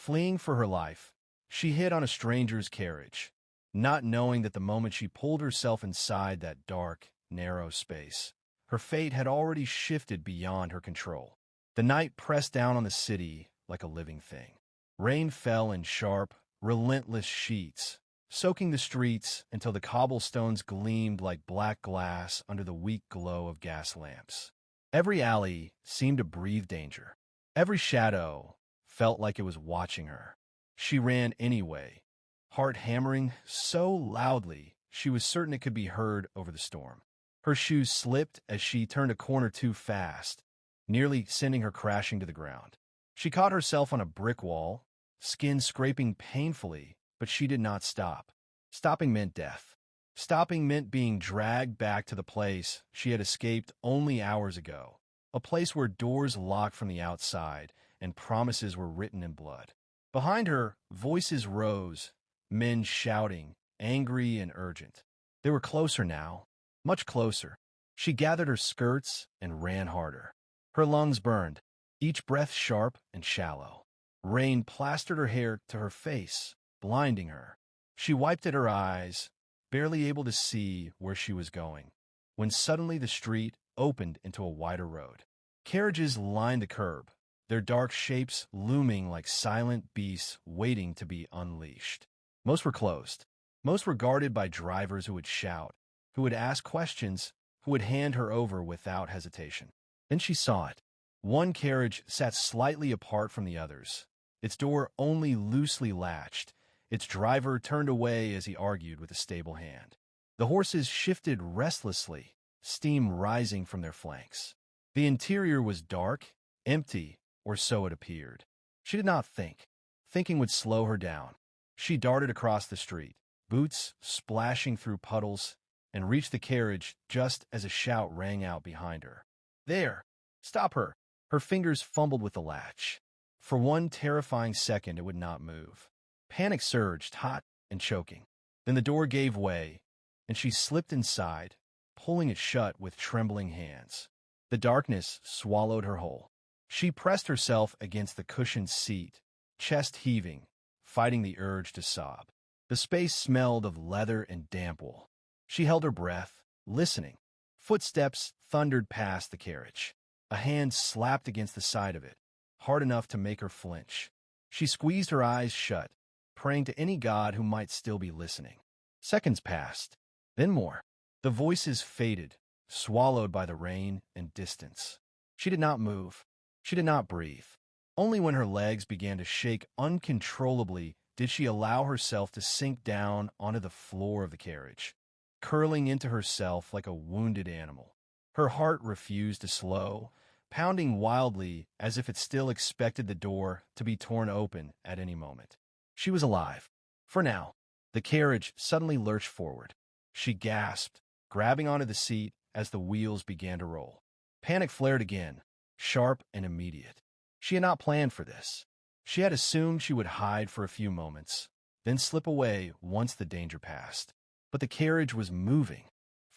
Fleeing for her life, she hid on a stranger's carriage, not knowing that the moment she pulled herself inside that dark, narrow space, her fate had already shifted beyond her control. The night pressed down on the city like a living thing. Rain fell in sharp, relentless sheets, soaking the streets until the cobblestones gleamed like black glass under the weak glow of gas lamps. Every alley seemed to breathe danger. Every shadow felt like it was watching her. She ran anyway, heart hammering so loudly she was certain it could be heard over the storm. Her shoes slipped as she turned a corner too fast, nearly sending her crashing to the ground. She caught herself on a brick wall, skin scraping painfully, but she did not stop. Stopping meant death. Stopping meant being dragged back to the place she had escaped only hours ago, a place where doors locked from the outside and promises were written in blood. Behind her, voices rose, men shouting, angry and urgent. They were closer now, much closer. She gathered her skirts and ran harder. Her lungs burned, each breath sharp and shallow. Rain plastered her hair to her face, blinding her. She wiped at her eyes, barely able to see where she was going, when suddenly the street opened into a wider road. Carriages lined the curb, their dark shapes looming like silent beasts waiting to be unleashed. Most were closed. Most were guarded by drivers who would shout, who would ask questions, who would hand her over without hesitation. Then she saw it. One carriage sat slightly apart from the others, its door only loosely latched. Its driver turned away as he argued with a stable hand. The horses shifted restlessly, steam rising from their flanks. The interior was dark, empty, or so it appeared. She did not think. Thinking would slow her down. She darted across the street, boots splashing through puddles, and reached the carriage just as a shout rang out behind her. There! Stop her! Her fingers fumbled with the latch. For one terrifying second it would not move. Panic surged, hot and choking. Then the door gave way, and she slipped inside, pulling it shut with trembling hands. The darkness swallowed her whole. She pressed herself against the cushioned seat, chest heaving, fighting the urge to sob. The space smelled of leather and damp wool. She held her breath, listening. Footsteps thundered past the carriage. A hand slapped against the side of it, hard enough to make her flinch. She squeezed her eyes shut, praying to any god who might still be listening. Seconds passed, then more. The voices faded, swallowed by the rain and distance. She did not move. She did not breathe. Only when her legs began to shake uncontrollably did she allow herself to sink down onto the floor of the carriage, curling into herself like a wounded animal. Her heart refused to slow, pounding wildly as if it still expected the door to be torn open at any moment. She was alive. For now. The carriage suddenly lurched forward. She gasped, grabbing onto the seat as the wheels began to roll. Panic flared again, sharp and immediate. She had not planned for this. She had assumed she would hide for a few moments, then slip away once the danger passed. But the carriage was moving,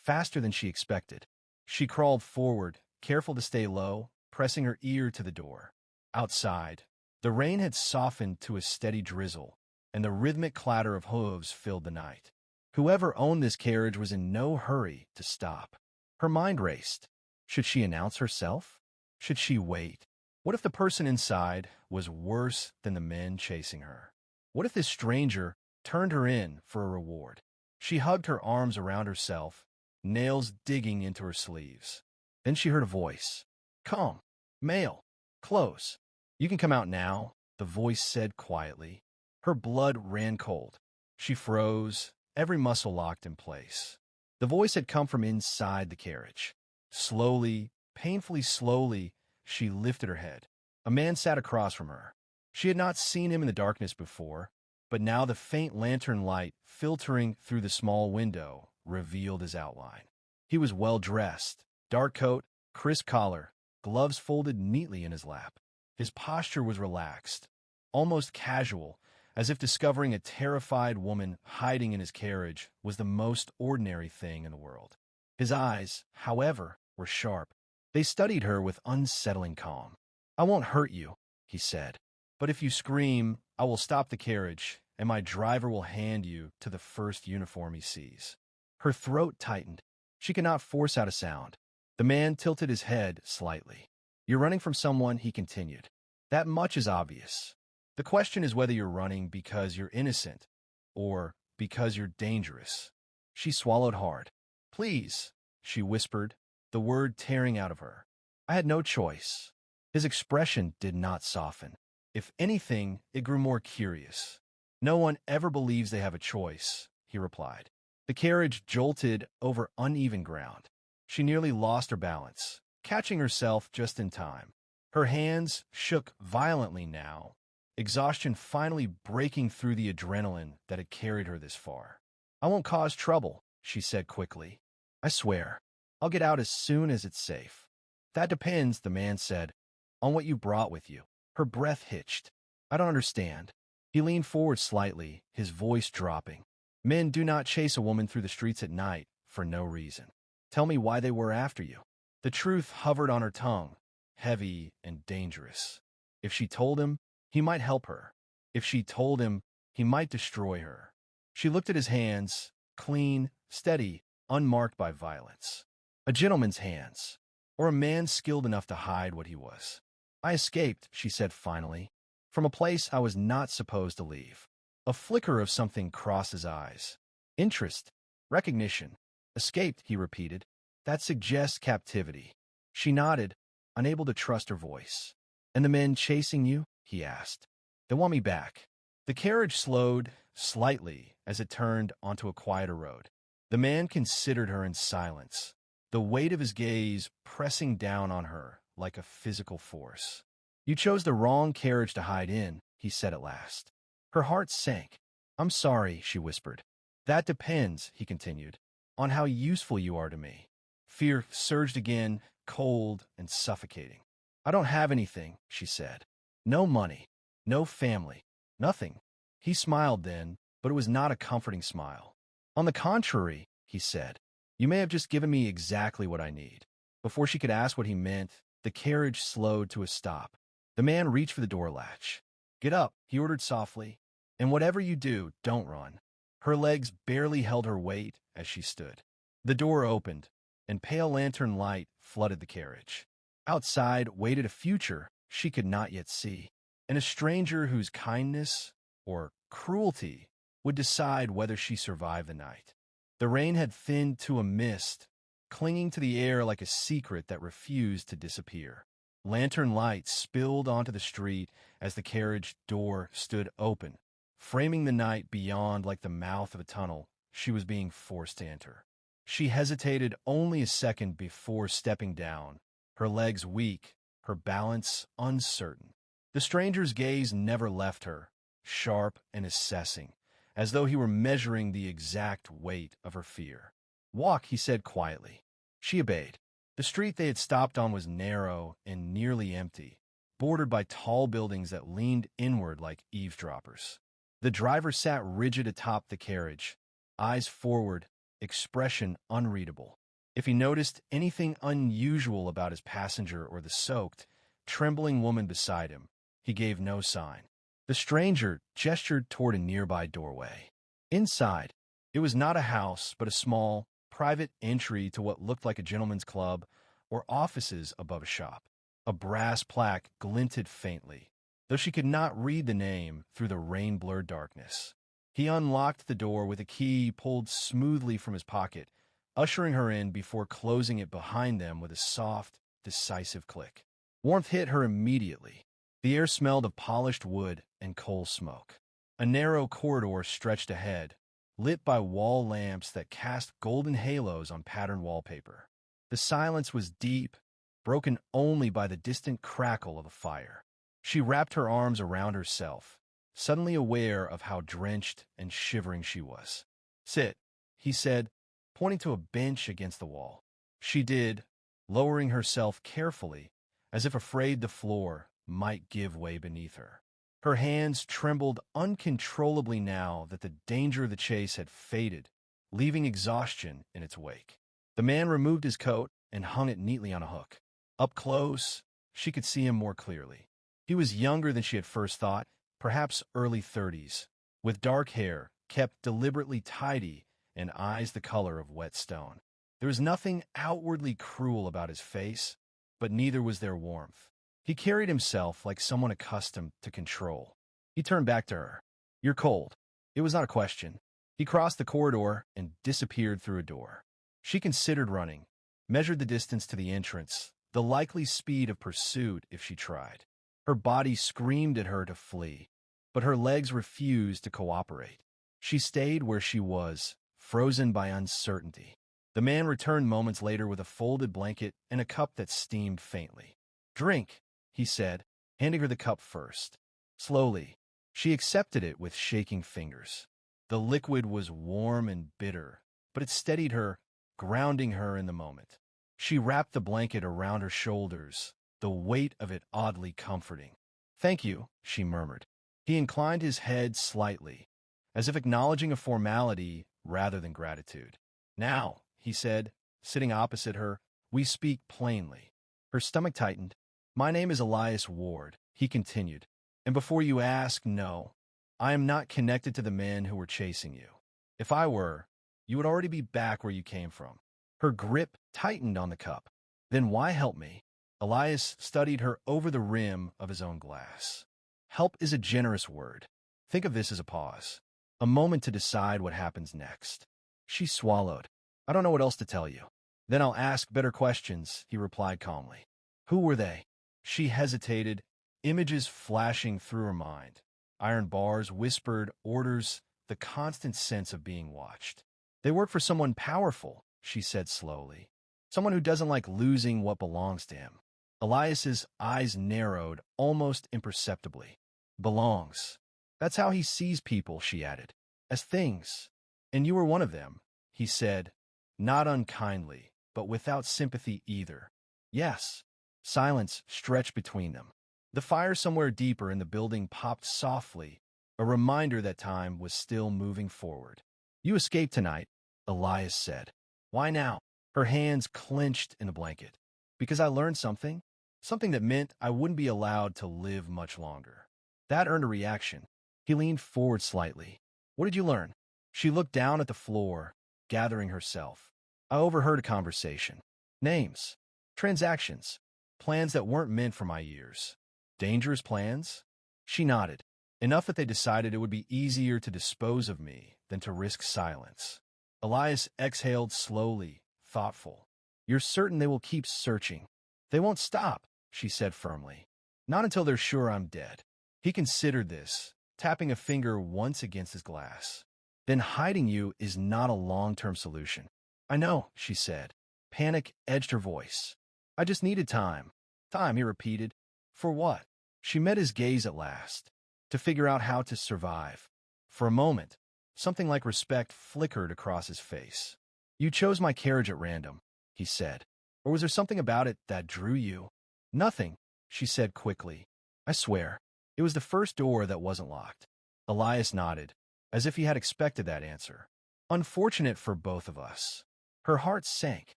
faster than she expected. She crawled forward, careful to stay low, pressing her ear to the door. Outside, the rain had softened to a steady drizzle, and the rhythmic clatter of hooves filled the night. Whoever owned this carriage was in no hurry to stop. Her mind raced. Should she announce herself? Should she wait? What if the person inside was worse than the men chasing her? What if this stranger turned her in for a reward? She hugged her arms around herself, nails digging into her sleeves. Then she heard a voice. Come, male, close. You can come out now, the voice said quietly. Her blood ran cold. She froze, every muscle locked in place. The voice had come from inside the carriage. Slowly, painfully slowly, she lifted her head. A man sat across from her. She had not seen him in the darkness before, but now the faint lantern light filtering through the small window revealed his outline. He was well-dressed, dark coat, crisp collar, gloves folded neatly in his lap. His posture was relaxed, almost casual, as if discovering a terrified woman hiding in his carriage was the most ordinary thing in the world. His eyes, however, were sharp. They studied her with unsettling calm. I won't hurt you, he said. But if you scream, I will stop the carriage, and my driver will hand you to the first uniform he sees." Her throat tightened. She could not force out a sound. The man tilted his head slightly. "You're running from someone," he continued. "That much is obvious. The question is whether you're running because you're innocent or because you're dangerous." She swallowed hard. "Please," she whispered, the word tearing out of her. "I had no choice." His expression did not soften. If anything, it grew more curious. "No one ever believes they have a choice," he replied. The carriage jolted over uneven ground. She nearly lost her balance, catching herself just in time. Her hands shook violently now, exhaustion finally breaking through the adrenaline that had carried her this far. "I won't cause trouble," she said quickly. "I swear. I'll get out as soon as it's safe." "That depends," the man said, "on what you brought with you." Her breath hitched. "I don't understand." He leaned forward slightly, his voice dropping. "Men do not chase a woman through the streets at night for no reason. Tell me why they were after you." The truth hovered on her tongue, heavy and dangerous. If she told him, he might help her. If she told him, he might destroy her. She looked at his hands, clean, steady, unmarked by violence. A gentleman's hands, or a man skilled enough to hide what he was. "I escaped," she said finally, "from a place I was not supposed to leave." A flicker of something crossed his eyes. Interest, recognition. "Escaped," he repeated. "That suggests captivity." She nodded, unable to trust her voice. "And the men chasing you?" he asked. "They want me back." The carriage slowed slightly as it turned onto a quieter road. The man considered her in silence, the weight of his gaze pressing down on her like a physical force. "You chose the wrong carriage to hide in," he said at last. Her heart sank. "I'm sorry," she whispered. "That depends," he continued, "on how useful you are to me." Fear surged again, cold and suffocating. "I don't have anything," she said. "No money, no family, nothing." He smiled then, but it was not a comforting smile. "On the contrary," he said, "you may have just given me exactly what I need." Before she could ask what he meant, the carriage slowed to a stop. The man reached for the door latch. "Get up," he ordered softly, "and whatever you do, don't run." Her legs barely held her weight as she stood. The door opened, and pale lantern light flooded the carriage. Outside waited a future she could not yet see, and a stranger whose kindness or cruelty would decide whether she survived the night. The rain had thinned to a mist, clinging to the air like a secret that refused to disappear. Lantern light spilled onto the street as the carriage door stood open, framing the night beyond like the mouth of a tunnel she was being forced to enter. She hesitated only a second before stepping down, her legs weak, her balance uncertain. The stranger's gaze never left her, sharp and assessing, as though he were measuring the exact weight of her fear. "Walk," he said quietly. She obeyed. The street they had stopped on was narrow and nearly empty, bordered by tall buildings that leaned inward like eavesdroppers. The driver sat rigid atop the carriage, eyes forward, expression unreadable. If he noticed anything unusual about his passenger or the soaked, trembling woman beside him, he gave no sign. The stranger gestured toward a nearby doorway. Inside, it was not a house, but a small, private entry to what looked like a gentleman's club or offices above a shop. A brass plaque glinted faintly, though she could not read the name through the rain-blurred darkness. He unlocked the door with a key pulled smoothly from his pocket, ushering her in before closing it behind them with a soft, decisive click. Warmth hit her immediately. The air smelled of polished wood and coal smoke. A narrow corridor stretched ahead, lit by wall lamps that cast golden halos on patterned wallpaper. The silence was deep, broken only by the distant crackle of a fire. She wrapped her arms around herself, suddenly aware of how drenched and shivering she was. "Sit," he said, pointing to a bench against the wall. She did, lowering herself carefully, as if afraid the floor might give way beneath her. Her hands trembled uncontrollably now that the danger of the chase had faded, leaving exhaustion in its wake. The man removed his coat and hung it neatly on a hook. Up close, she could see him more clearly. He was younger than she had first thought, perhaps early 30s, with dark hair, kept deliberately tidy, and eyes the color of wet stone. There was nothing outwardly cruel about his face, but neither was there warmth. He carried himself like someone accustomed to control. He turned back to her. "You're cold." It was not a question. He crossed the corridor and disappeared through a door. She considered running, measured the distance to the entrance, the likely speed of pursuit if she tried. Her body screamed at her to flee, but her legs refused to cooperate. She stayed where she was, frozen by uncertainty. The man returned moments later with a folded blanket and a cup that steamed faintly. "Drink," he said, handing her the cup first. Slowly, she accepted it with shaking fingers. The liquid was warm and bitter, but it steadied her, grounding her in the moment. She wrapped the blanket around her shoulders, the weight of it oddly comforting. "Thank you," she murmured. He inclined his head slightly, as if acknowledging a formality rather than gratitude. "Now," he said, sitting opposite her, "we speak plainly." Her stomach tightened. "My name is Elias Ward," he continued. "And before you ask, no, I am not connected to the men who were chasing you. If I were, you would already be back where you came from." Her grip tightened on the cup. "Then why help me?" Elias studied her over the rim of his own glass. "Help is a generous word. Think of this as a pause, a moment to decide what happens next." She swallowed. "I don't know what else to tell you." "Then I'll ask better questions," he replied calmly. "Who were they?" She hesitated, images flashing through her mind. Iron bars, whispered orders, the constant sense of being watched. "They work for someone powerful," she said slowly. "Someone who doesn't like losing what belongs to him." Elias's eyes narrowed almost imperceptibly. "Belongs. That's how he sees people," she added. "As things. And you were one of them," he said, not unkindly, but without sympathy either. "Yes." Silence stretched between them. The fire somewhere deeper in the building popped softly, a reminder that time was still moving forward. "You escaped tonight," Elias said. "Why now?" Her hands clenched in the blanket. "Because I learned something. Something that meant I wouldn't be allowed to live much longer." That earned a reaction. He leaned forward slightly. "What did you learn?" She looked down at the floor, gathering herself. "I overheard a conversation. Names. Transactions. Plans that weren't meant for my years. Dangerous plans?" She nodded. "Enough that they decided it would be easier to dispose of me than to risk silence." Elias exhaled slowly, thoughtful. "You're certain they will keep searching?" "They won't stop," she said firmly. "Not until they're sure I'm dead." He considered this, tapping a finger once against his glass. "Then hiding you is not a long-term solution." "I know," she said. Panic edged her voice. "I just needed time." "Time," he repeated. "For what?" She met his gaze at last. "To figure out how to survive." For a moment, something like respect flickered across his face. "You chose my carriage at random," he said. "Or was there something about it that drew you?" "Nothing," she said quickly. "I swear. It was the first door that wasn't locked." Elias nodded, as if he had expected that answer. "Unfortunate for both of us." Her heart sank.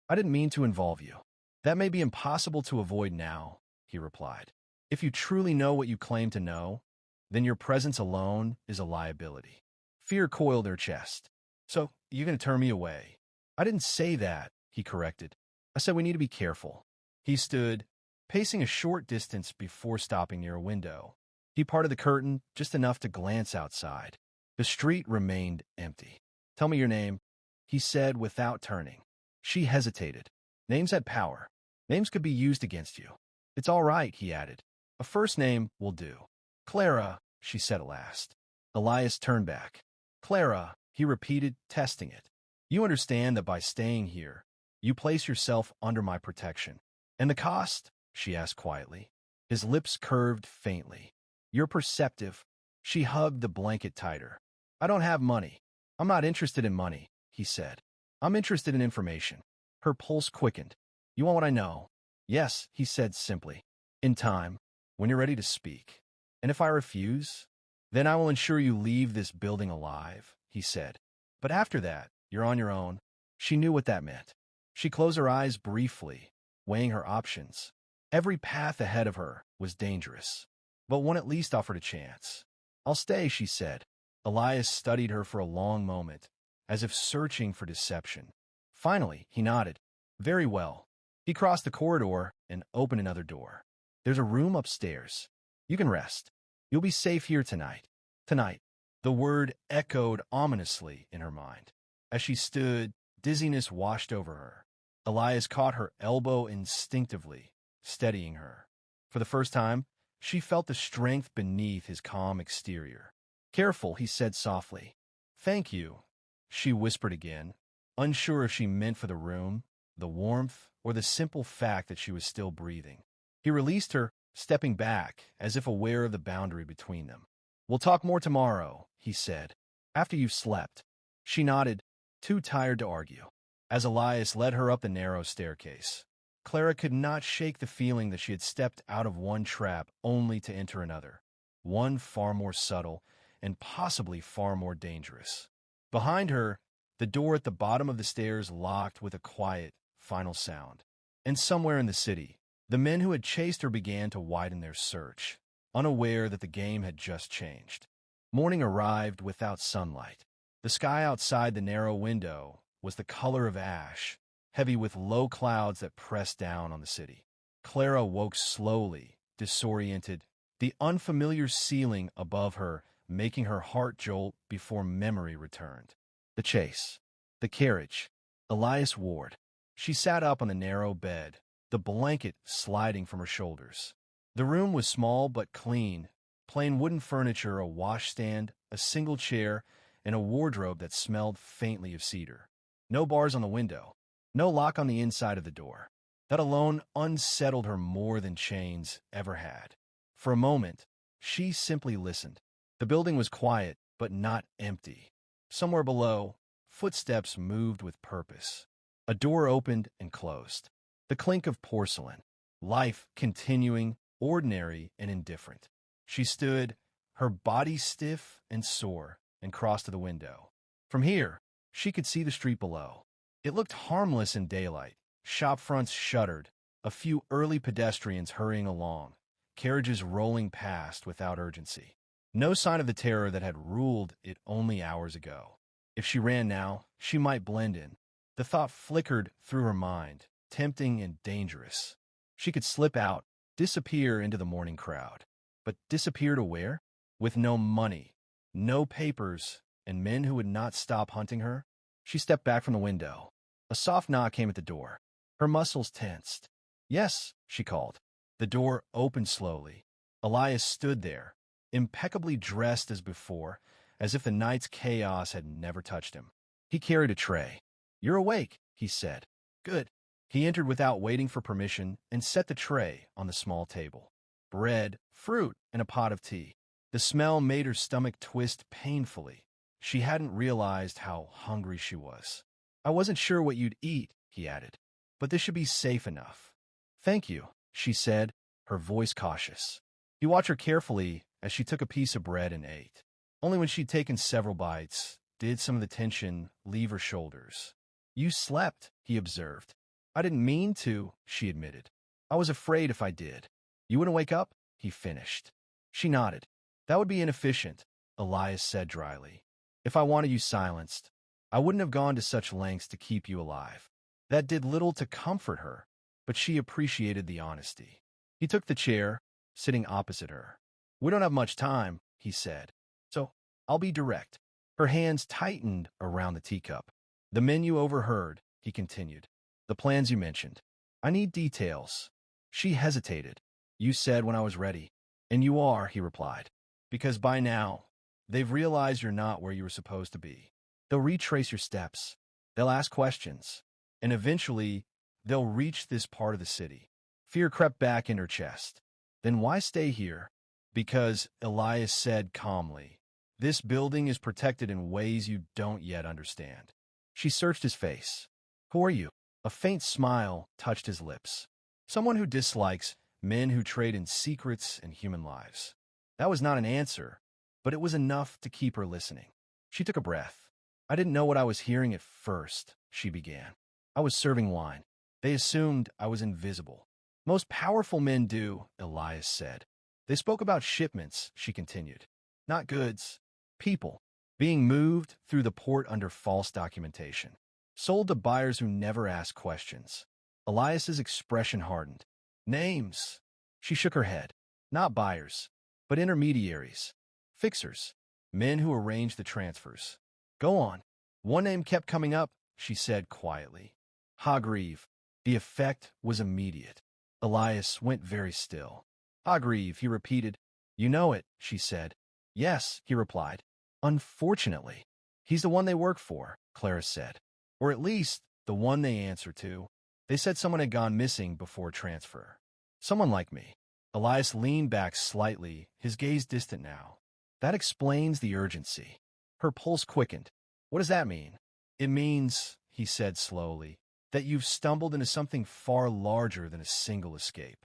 "I didn't mean to involve you." "That may be impossible to avoid now," he replied. "If you truly know what you claim to know, then your presence alone is a liability." Fear coiled her chest. "So, you're going to turn me away?" "I didn't say that," he corrected. "I said we need to be careful." He stood, pacing a short distance before stopping near a window. He parted the curtain just enough to glance outside. The street remained empty. "Tell me your name," he said without turning. She hesitated. Names had power. Names could be used against you. "It's all right," he added. "A first name will do." "Clara," she said at last. Elias turned back. "Clara," he repeated, testing it. "You understand that by staying here, you place yourself under my protection." "And the cost?" she asked quietly. His lips curved faintly. "You're perceptive." She hugged the blanket tighter. "I don't have money." "I'm not interested in money," he said. "I'm interested in information." Her pulse quickened. "You want what I know?" "Yes," he said simply. "In time, when you're ready to speak." "And if I refuse?" "Then I will ensure you leave this building alive," he said. "But after that, you're on your own." She knew what that meant. She closed her eyes briefly, weighing her options. Every path ahead of her was dangerous. but one at least offered a chance. "I'll stay," she said. Elias studied her for a long moment, as if searching for deception. Finally, he nodded. "Very well." He crossed the corridor and opened another door. "There's a room upstairs. You can rest. You'll be safe here tonight." Tonight. The word echoed ominously in her mind. As she stood, dizziness washed over her. Elias caught her elbow instinctively, steadying her. For the first time, she felt the strength beneath his calm exterior. "Careful," he said softly. "Thank you," she whispered again, unsure if she meant for the room, the warmth, or the simple fact that she was still breathing. He released her, stepping back, as if aware of the boundary between them. "We'll talk more tomorrow," he said, "after you've slept." She nodded, too tired to argue. As Elias led her up the narrow staircase, Clara could not shake the feeling that she had stepped out of one trap only to enter another, one far more subtle and possibly far more dangerous. Behind her, the door at the bottom of the stairs locked with a quiet, final sound. And somewhere in the city, the men who had chased her began to widen their search, unaware that the game had just changed. Morning arrived without sunlight. The sky outside the narrow window was the color of ash, heavy with low clouds that pressed down on the city. Clara woke slowly, disoriented, the unfamiliar ceiling above her making her heart jolt before memory returned. The chase. The carriage. Elias Ward. She sat up on the narrow bed, the blanket sliding from her shoulders. The room was small but clean, plain wooden furniture, a washstand, a single chair, and a wardrobe that smelled faintly of cedar. No bars on the window, no lock on the inside of the door. That alone unsettled her more than chains ever had. For a moment, she simply listened. The building was quiet, but not empty. Somewhere below, footsteps moved with purpose. A door opened and closed. The clink of porcelain. Life continuing, ordinary and indifferent. She stood, her body stiff and sore, and crossed to the window. From here, she could see the street below. It looked harmless in daylight. Shop fronts shuttered, a few early pedestrians hurrying along, carriages rolling past without urgency. No sign of the terror that had ruled it only hours ago. If she ran now, she might blend in. The thought flickered through her mind, tempting and dangerous. She could slip out, disappear into the morning crowd. But disappear to where? With no money, no papers, and men who would not stop hunting her? She stepped back from the window. A soft knock came at the door. Her muscles tensed. "Yes," she called. The door opened slowly. Elias stood there, impeccably dressed as before, as if the night's chaos had never touched him. He carried a tray. "You're awake," he said. "Good." He entered without waiting for permission and set the tray on the small table. Bread, fruit, and a pot of tea. The smell made her stomach twist painfully. She hadn't realized how hungry she was. "I wasn't sure what you'd eat," he added, "but this should be safe enough." "Thank you," she said, her voice cautious. He watched her carefully as she took a piece of bread and ate. Only when she'd taken several bites did some of the tension leave her shoulders. "You slept," he observed. "I didn't mean to," she admitted. "I was afraid if I did." "You wouldn't wake up?" he finished. She nodded. "That would be inefficient," Elias said dryly. "If I wanted you silenced, I wouldn't have gone to such lengths to keep you alive." That did little to comfort her, but she appreciated the honesty. He took the chair, sitting opposite her. "We don't have much time," he said, "so I'll be direct." Her hands tightened around the teacup. "The men you overheard," he continued. "The plans you mentioned. I need details." She hesitated. "You said when I was ready." "And you are," he replied, "because by now, they've realized you're not where you were supposed to be. They'll retrace your steps. They'll ask questions. And eventually, they'll reach this part of the city." Fear crept back in her chest. "Then why stay here?" "Because," Elias said calmly, "this building is protected in ways you don't yet understand." She searched his face. "Who are you?" A faint smile touched his lips. "Someone who dislikes men who trade in secrets and human lives." That was not an answer, but it was enough to keep her listening. She took a breath. "I didn't know what I was hearing at first," she began. "I was serving wine. They assumed I was invisible." "Most powerful men do," Elias said. They spoke about shipments, she continued. Not goods. People. Being moved through the port under false documentation. Sold to buyers who never asked questions. Elias's expression hardened. Names. She shook her head. Not buyers, but intermediaries. Fixers. Men who arranged the transfers. Go on. One name kept coming up, she said quietly. Hargreave. The effect was immediate. Elias went very still. Hargreave, he repeated. You know it, she said. Yes, he replied. Unfortunately. He's the one they work for, Clara said. Or at least, the one they answer to. They said someone had gone missing before transfer. Someone like me. Elias leaned back slightly, his gaze distant now. That explains the urgency. Her pulse quickened. What does that mean? It means, he said slowly, that you've stumbled into something far larger than a single escape.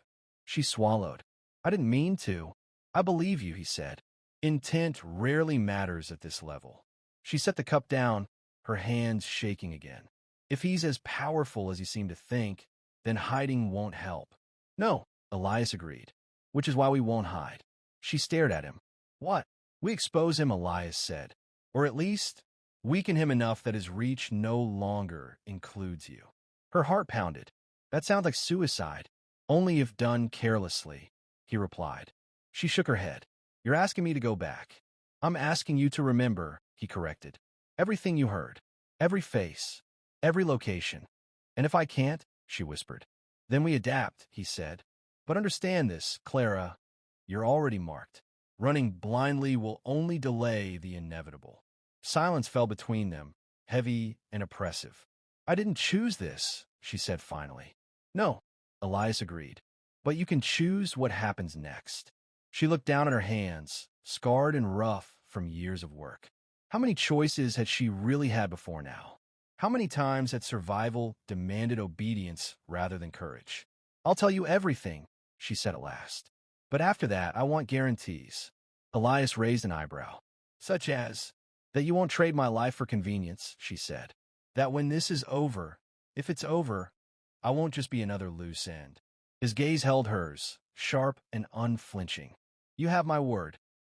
She swallowed. I didn't mean to. I believe you, he said. Intent rarely matters at this level. She set the cup down, her hands shaking again. If he's as powerful as you seem to think, then hiding won't help. No, Elias agreed. Which is why we won't hide. She stared at him. What? We expose him, Elias said. Or at least, weaken him enough that his reach no longer includes you. Her heart pounded. That sounds like suicide. Only if done carelessly, he replied. She shook her head. You're asking me to go back. I'm asking you to remember, he corrected. Everything you heard. Every face. Every location. And if I can't, she whispered. Then we adapt, he said. But understand this, Clara. You're already marked. Running blindly will only delay the inevitable. Silence fell between them, heavy and oppressive. I didn't choose this, she said finally. No, Elias agreed. But you can choose what happens next. She looked down at her hands, scarred and rough from years of work. How many choices had she really had before now? How many times had survival demanded obedience rather than courage? I'll tell you everything, she said at last. But after that, I want guarantees. Elias raised an eyebrow. Such as, that you won't trade my life for convenience, she said. That when this is over, if it's over, I won't just be another loose end. His gaze held hers, sharp and unflinching. You have my word.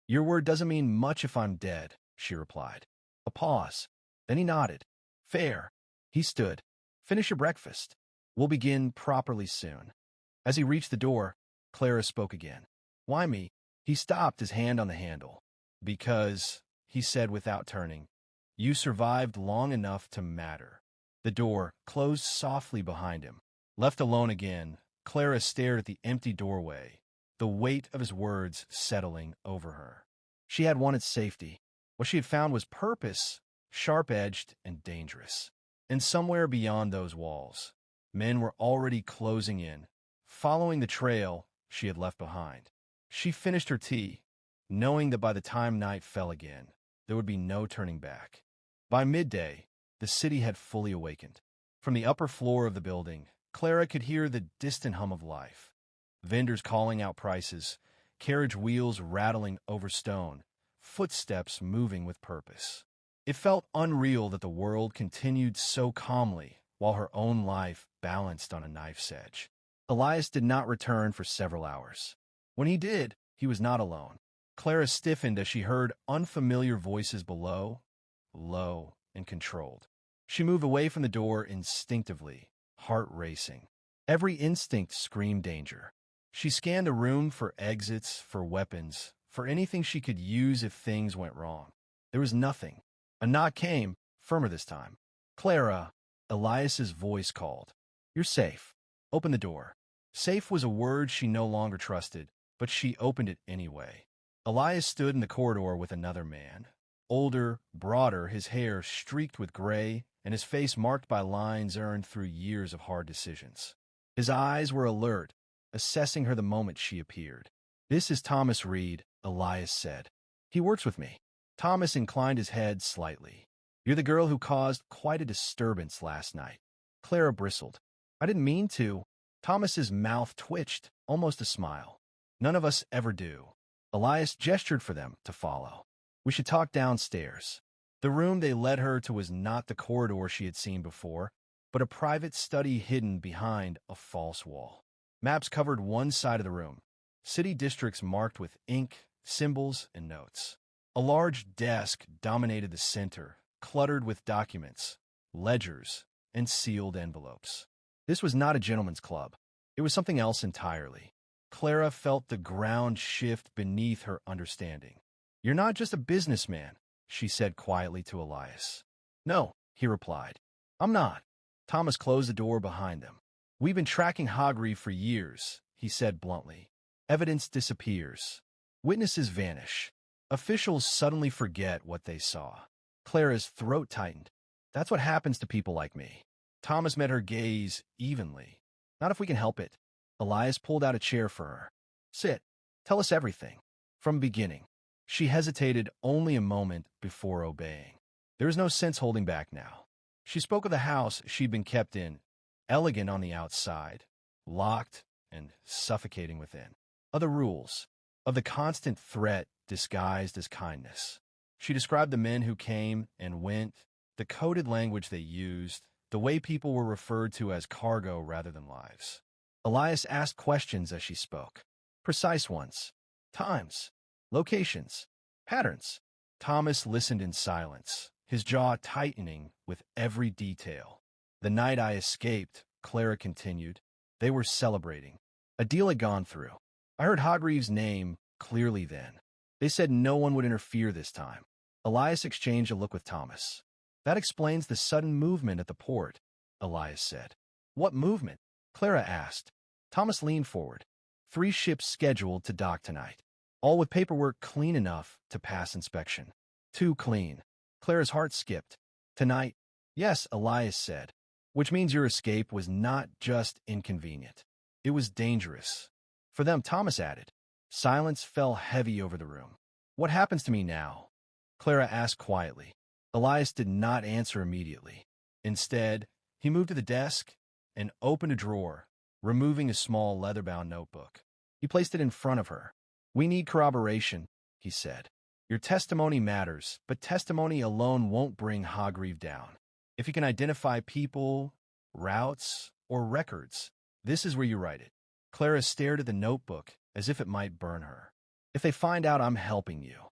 Your word doesn't mean much if I'm dead, she replied. A pause. Then he nodded. Fair. He stood. Finish your breakfast. We'll begin properly soon. As he reached the door, Clara spoke again. Why me? He stopped, his hand on the handle. Because, he said without turning, you survived long enough to matter. The door closed softly behind him. Left alone again, Clara stared at the empty doorway, the weight of his words settling over her. She had wanted safety. What she had found was purpose, sharp-edged and dangerous. And somewhere beyond those walls, men were already closing in, following the trail she had left behind. She finished her tea, knowing that by the time night fell again, there would be no turning back. By midday, the city had fully awakened. From the upper floor of the building, Clara could hear the distant hum of life. Vendors calling out prices, carriage wheels rattling over stone, footsteps moving with purpose. It felt unreal that the world continued so calmly while her own life balanced on a knife's edge. Elias did not return for several hours. When he did, he was not alone. Clara stiffened as she heard unfamiliar voices below, low and controlled. She moved away from the door instinctively, heart racing. Every instinct screamed danger. She scanned the room for exits, for weapons, for anything she could use if things went wrong. There was nothing. A knock came, firmer this time. Clara, Elias's voice called. You're safe. Open the door. Safe was a word she no longer trusted, but she opened it anyway. Elias stood in the corridor with another man. Older, broader, his hair streaked with gray, and his face marked by lines earned through years of hard decisions. His eyes were alert, assessing her the moment she appeared. This is Thomas Reed, Elias said. He works with me. Thomas inclined his head slightly. You're the girl who caused quite a disturbance last night. Clara bristled. I didn't mean to. Thomas's mouth twitched, almost a smile. None of us ever do. Elias gestured for them to follow. We should talk downstairs. The room they led her to was not the corridor she had seen before, but a private study hidden behind a false wall. Maps covered one side of the room. city districts marked with ink, symbols, and notes. A large desk dominated the center, cluttered with documents, ledgers, and sealed envelopes. This was not a gentleman's club. It was something else entirely. Clara felt the ground shift beneath her understanding. "You're not just a businessman," she said quietly to Elias. "No," he replied. "I'm not." Thomas closed the door behind them. "We've been tracking Hargreave for years," he said bluntly. "Evidence disappears. Witnesses vanish. Officials suddenly forget what they saw." Clara's throat tightened. "That's what happens to people like me." Thomas met her gaze evenly. "Not if we can help it." Elias pulled out a chair for her. "Sit. Tell us everything. From beginning." She hesitated only a moment before obeying. There was no sense holding back now. She spoke of the house she'd been kept in, elegant on the outside, locked and suffocating within. Of the rules, of the constant threat disguised as kindness. She described the men who came and went, the coded language they used, the way people were referred to as cargo rather than lives. Elias asked questions as she spoke. Precise ones. Times. Locations. Patterns. Thomas listened in silence, his jaw tightening with every detail. "The night I escaped," Clara continued, "they were celebrating. A deal had gone through. I heard Hargreave's name clearly then. They said no one would interfere this time." Elias exchanged a look with Thomas. "That explains the sudden movement at the port," Elias said. "What movement?" Clara asked. Thomas leaned forward. 3 ships scheduled to dock tonight, all with paperwork clean enough to pass inspection. Too clean. Clara's heart skipped. "Tonight?" "Yes," Elias said. "Which means your escape was not just inconvenient. It was dangerous." "For them," Thomas added. Silence fell heavy over the room. "What happens to me now?" Clara asked quietly. Elias did not answer immediately. Instead, he moved to the desk and opened a drawer, removing a small leather-bound notebook. He placed it in front of her. "We need corroboration," he said. "Your testimony matters, but testimony alone won't bring Hargreave down. If you can identify people, routes, or records, this is where you write it." Clara stared at the notebook as if it might burn her. "If they find out I'm helping you,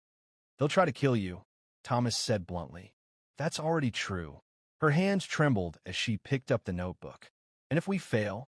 they'll try to kill you," Thomas said bluntly. "That's already true." Her hands trembled as she picked up the notebook. "And if we fail?"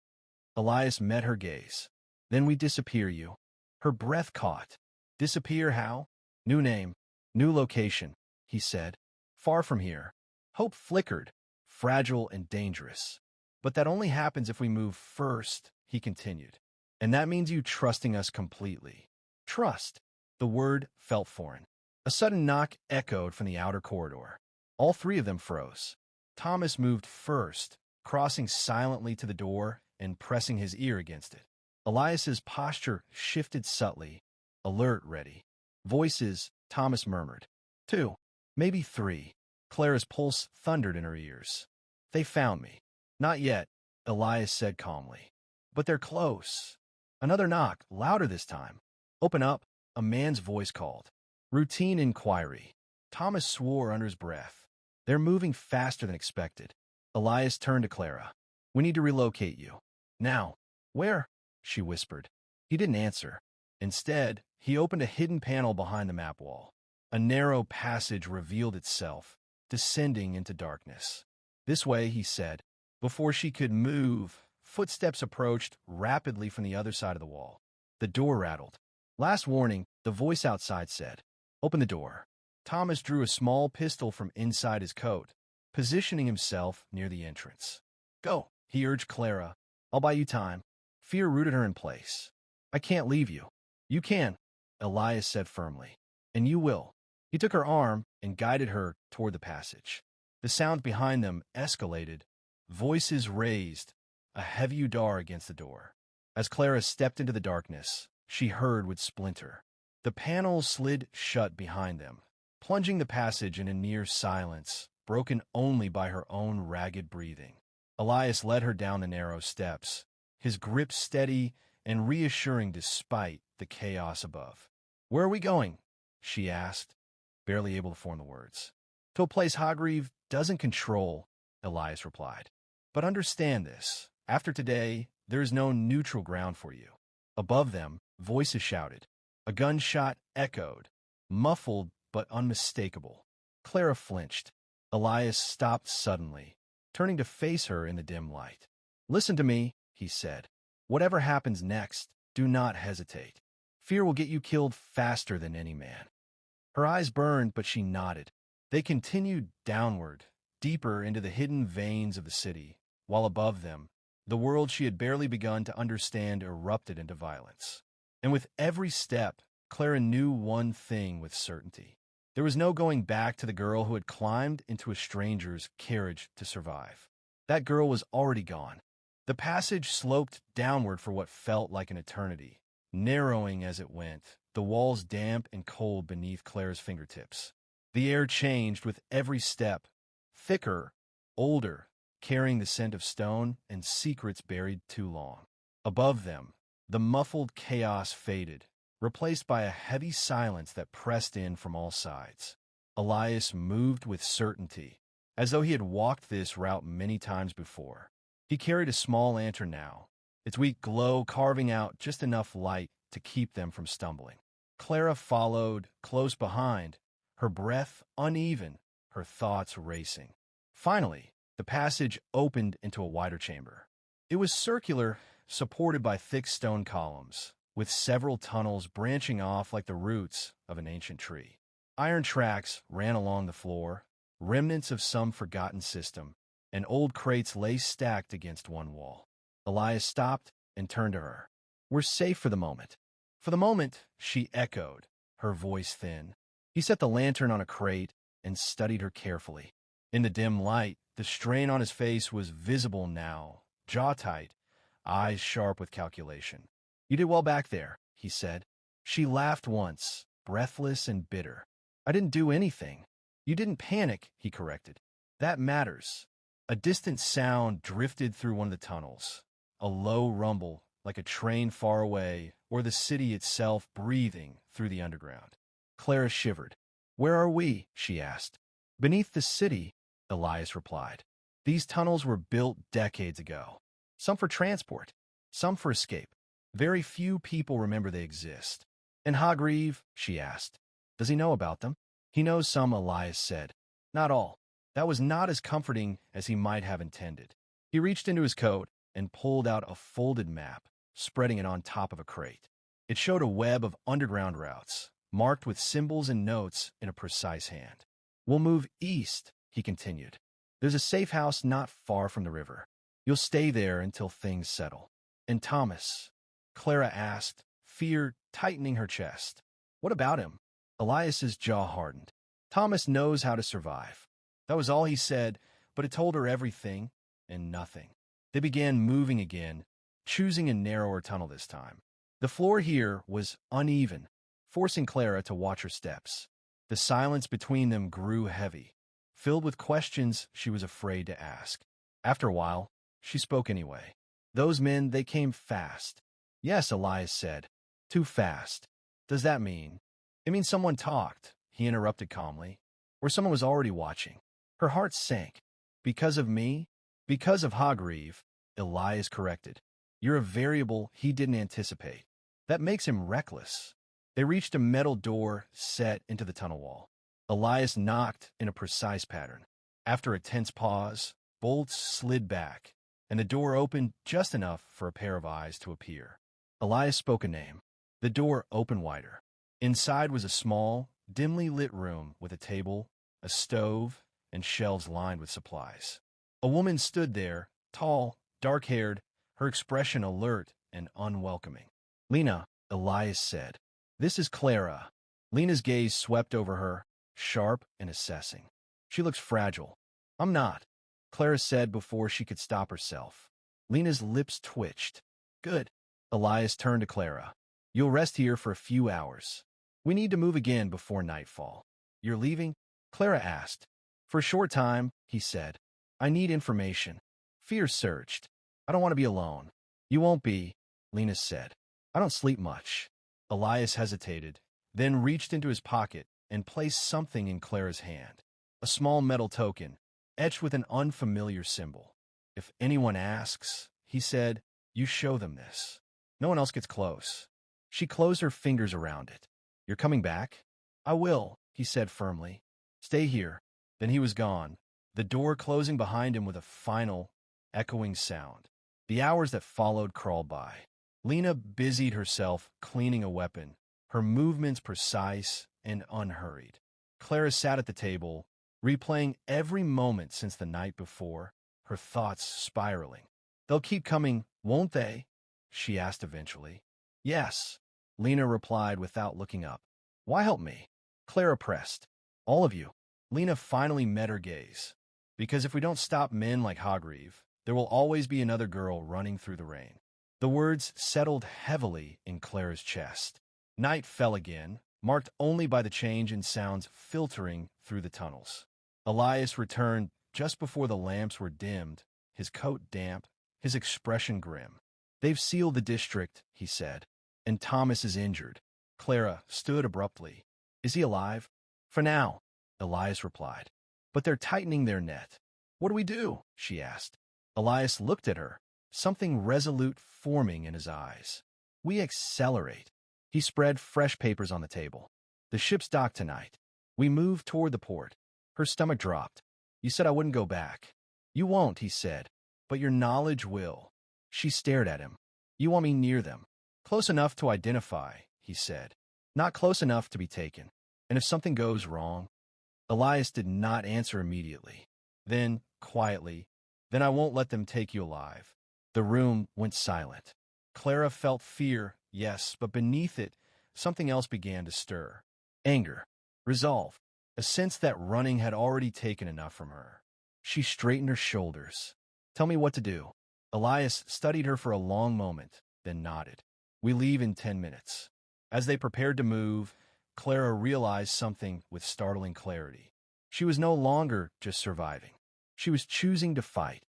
Elias met her gaze. "Then we disappear you." Her breath caught. "Disappear how?" "New name, new location," he said. "Far from here." Hope flickered, fragile and dangerous. "But that only happens if we move first," he continued. "And that means you trusting us completely." Trust. The word felt foreign. A sudden knock echoed from the outer corridor. All 3 of them froze. Thomas moved first, crossing silently to the door and pressing his ear against it. Elias's posture shifted subtly, alert, ready. "Voices," Thomas murmured. 2, maybe 3. Clara's pulse thundered in her ears. "They found me." "Not yet," Elias said calmly. "But they're close." Another knock, louder this time. "Open up," a man's voice called. Routine inquiry. Thomas swore under his breath. "They're moving faster than expected." Elias turned to Clara. "We need to relocate you." "Now." "Where?" she whispered. He didn't answer. Instead, he opened a hidden panel behind the map wall. A narrow passage revealed itself, descending into darkness. "This way," he said. Before she could move, footsteps approached rapidly from the other side of the wall. The door rattled. "Last warning," the voice outside said. "Open the door." Thomas drew a small pistol from inside his coat, positioning himself near the entrance. "Go," he urged Clara. "I'll buy you time." Fear rooted her in place. "I can't leave you." "You can," Elias said firmly. "And you will." He took her arm and guided her toward the passage. The sound behind them escalated, voices raised, a heavy udar against the door. As Clara stepped into the darkness, she heard would splinter. The panels slid shut behind them, plunging the passage in a near silence, broken only by her own ragged breathing. Elias led her down the narrow steps, his grip steady and reassuring despite the chaos above. "Where are we going?" she asked, barely able to form the words. "To a place Hargreave doesn't control," Elias replied. "But understand this. After today, there is no neutral ground for you. Above them, Voices shouted. A gunshot echoed, muffled but unmistakable. Clara flinched. Elias stopped suddenly, turning to face her in the dim light. "Listen to me," he said. "Whatever happens next, do not hesitate. Fear will get you killed faster than any man." Her eyes burned, but she nodded. They continued downward, deeper into the hidden veins of the city, while above them, the world she had barely begun to understand erupted into violence. And with every step, Clara knew one thing with certainty. There was no going back to the girl who had climbed into a stranger's carriage to survive. That girl was already gone. The passage sloped downward for what felt like an eternity, narrowing as it went, the walls damp and cold beneath Clara's fingertips. The air changed with every step, thicker, older, carrying the scent of stone and secrets buried too long. Above them, the muffled chaos faded, replaced by a heavy silence that pressed in from all sides. Elias moved with certainty, as though he had walked this route many times before. He carried a small lantern now, its weak glow carving out just enough light to keep them from stumbling. Clara followed, close behind, her breath uneven, her thoughts racing. Finally, the passage opened into a wider chamber. It was circular, supported by thick stone columns, with several tunnels branching off like the roots of an ancient tree. Iron tracks ran along the floor, remnants of some forgotten system, and old crates lay stacked against one wall. Elias stopped and turned to her. "We're safe for the moment." "For the moment," she echoed, her voice thin. He set the lantern on a crate and studied her carefully. In the dim light, the strain on his face was visible now, jaw tight, eyes sharp with calculation. "You did well back there," he said. She laughed once, breathless and bitter. "I didn't do anything." "You didn't panic," he corrected. "That matters." A distant sound drifted through one of the tunnels, a low rumble like a train far away or the city itself breathing through the underground. Clara shivered. "Where are we?" she asked. "Beneath the city," Elias replied. "These tunnels were built decades ago. Some for transport, some for escape. Very few people remember they exist." "And Hagrive?" she asked. "Does he know about them?" "He knows some," Elias said. "Not all." That was not as comforting as he might have intended. He reached into his coat and pulled out a folded map, spreading it on top of a crate. It showed a web of underground routes, marked with symbols and notes in a precise hand. "We'll move east," he continued. "There's a safe house not far from the river. You'll stay there until things settle." "And Thomas?" Clara asked, fear tightening her chest. "What about him?" Elias's jaw hardened. "Thomas knows how to survive." That was all he said, but it told her everything and nothing. They began moving again, choosing a narrower tunnel this time. The floor here was uneven, forcing Clara to watch her steps. The silence between them grew heavy, filled with questions she was afraid to ask. After a while, she spoke anyway. "Those men, they came fast." "Yes," Elias said. "Too fast." "Does that mean?" "It means someone talked," he interrupted calmly. "Or someone was already watching." Her heart sank. "Because of me?" "Because of Hagrive," Elias corrected. "You're a variable he didn't anticipate. That makes him reckless." They reached a metal door set into the tunnel wall. Elias knocked in a precise pattern. After a tense pause, bolts slid back, and the door opened just enough for a pair of eyes to appear. Elias spoke a name. The door opened wider. Inside was a small, dimly lit room with a table, a stove, and shelves lined with supplies. A woman stood there, tall, dark-haired, her expression alert and unwelcoming. "Lena," Elias said. "This is Clara." Lena's gaze swept over her, sharp and assessing. "She looks fragile." "I'm not," Clara said before she could stop herself. Lena's lips twitched. "Good." Elias turned to Clara. "You'll rest here for a few hours. We need to move again before nightfall." "You're leaving?" Clara asked. "For a short time," he said. "I need information." Fear surged. "I don't want to be alone." "You won't be," Lena said. "I don't sleep much." Elias hesitated, then reached into his pocket and placed something in Clara's hand. A small metal token, etched with an unfamiliar symbol. "If anyone asks," he said, "you show them this. No one else gets close." She closed her fingers around it. "You're coming back?" "I will," he said firmly. "Stay here." Then he was gone, the door closing behind him with a final, echoing sound. The hours that followed crawled by. Lena busied herself cleaning a weapon, her movements precise and unhurried. Clara sat at the table, replaying every moment since the night before, her thoughts spiraling. "They'll keep coming, won't they?" she asked eventually. "Yes," Lena replied without looking up. "Why help me?" Clara pressed. "All of you." Lena finally met her gaze. "Because if we don't stop men like Hogreave, there will always be another girl running through the rain." The words settled heavily in Clara's chest. Night fell again, marked only by the change in sounds filtering through the tunnels. Elias returned just before the lamps were dimmed, his coat damp, his expression grim. "They've sealed the district," he said, "and Thomas is injured." Clara stood abruptly. "Is he alive?" "For now," Elias replied. "But they're tightening their net." "What do we do?" she asked. Elias looked at her, something resolute forming in his eyes. "We accelerate." He spread fresh papers on the table. "The ship's docked tonight. We move toward the port." Her stomach dropped. "You said I wouldn't go back." "You won't," he said, "but your knowledge will." She stared at him. "You want me near them." "Close enough to identify," he said. "Not close enough to be taken. And if something goes wrong?" Elias did not answer immediately. Then, quietly, "Then I won't let them take you alive." The room went silent. Clara felt fear, yes, but beneath it, something else began to stir. Anger, resolve, a sense that running had already taken enough from her. She straightened her shoulders. "Tell me what to do." Elias studied her for a long moment, then nodded. "We leave in 10 minutes." As they prepared to move, Clara realized something with startling clarity. She was no longer just surviving. She was choosing to fight.